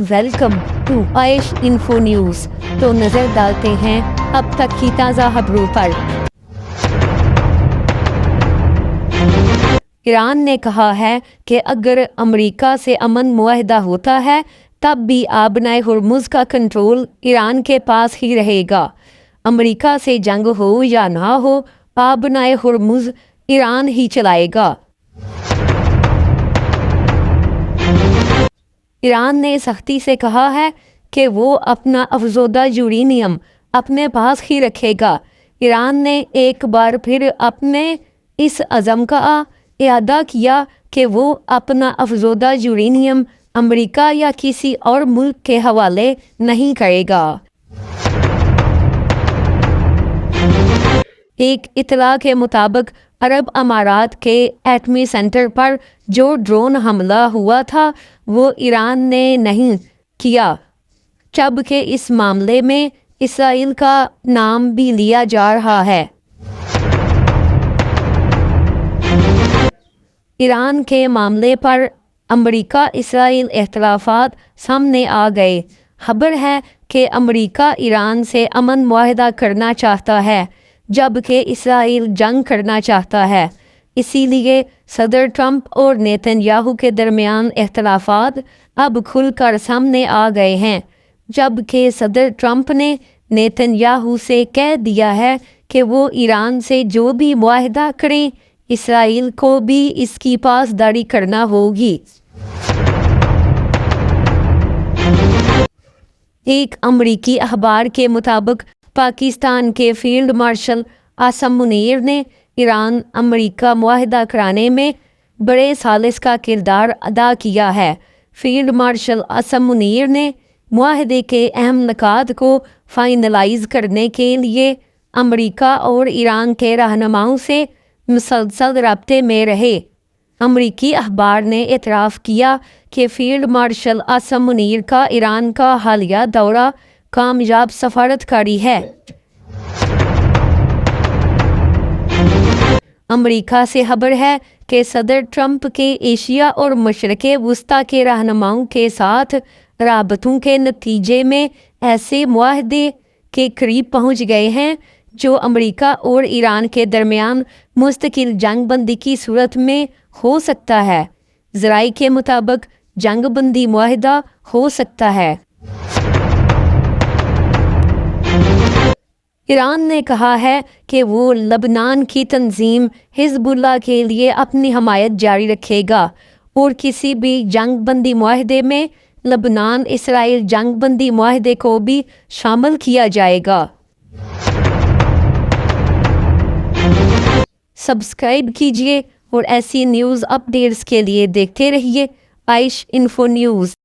Welcome to आइश info news. तो नजर डालते हैं अब तक की ताज़ा खबरों पर। ईरान ने कहा है कि अगर अमेरिका से अमन मुआहदा होता है तब भी आबनाए हुर्मुज़ का कंट्रोल ईरान के पास ही रहेगा। अमेरिका से जंग हो या ना हो, आबनाए हुर्मुज़ ईरान ही चलाएगा। ईरान ने सख्ती से कहा है कि वो अपना अफजोदा यूरेनियम अपने पास ही रखेगा। ईरान ने एक बार फिर अपने इस अज़म का इरादा किया कि वो अपना अफजोदा यूरेनियम अमेरिका या किसी और मुल्क के हवाले नहीं करेगा। एक इत्तला के मुताबिक अरब अमारात के एटमी सेंटर पर जो ड्रोन हमला हुआ था वो ईरान ने नहीं किया, जबकि इस मामले में इसराइल का नाम भी लिया जा रहा है। ईरान के मामले पर अमेरिका इसराइल इख्तिलाफात सामने आ गए। खबर है कि अमेरिका ईरान से अमन मुआहदा करना चाहता है जबकि इसराइल जंग करना चाहता है। इसीलिए सदर ट्रंप और नेतन्याहू के दरमियान इख्तिलाफात अब खुलकर सामने आ गए हैं, जबकि सदर ट्रंप ने नेतन्याहू से कह दिया है कि वो ईरान से जो भी मुआहदा करें इसराइल को भी इसकी पासदारी करना होगी। एक अमरीकी अखबार के मुताबिक पाकिस्तान के फील्ड मार्शल आसम मुनीर ने ईरान अमेरिका मुआहदा कराने में बड़े सालिस का किरदार अदा किया है। फील्ड मार्शल आसम मुनीर ने मुआहदे के अहम नुकात को फाइनलाइज करने के लिए अमेरिका और ईरान के रहनुमाओं से मुसलसल रब्ते में रहे। अमरीकी अखबार ने एतराफ़ किया कि फील्ड मार्शल आसम मुनीर का ईरान का हालिया दौरा कामयाब सफारतकारी है। अमेरिका से खबर है कि सदर ट्रंप के एशिया और मशरक़े वस्ता के रहनुमाओं के साथ राबतों के नतीजे में ऐसे मुआहदे के करीब पहुंच गए हैं जो अमेरिका और ईरान के दरमियान मुस्तकिल जंग बंदी की सूरत में हो सकता है। ज़राई के मुताबिक जंग बंदी मुआहदा हो सकता है। ईरान ने कहा है कि वो लबनान की तंजीम हिजबुल्लाह के लिए अपनी हमायत जारी रखेगा और किसी भी जंग बंदी मुआहदे में लबनान इसराइल जंग बंदी मुआहदे को भी शामिल किया जाएगा। सब्सक्राइब कीजिए और ऐसी न्यूज़ अपडेट्स के लिए देखते रहिए आइश इन्फो न्यूज़।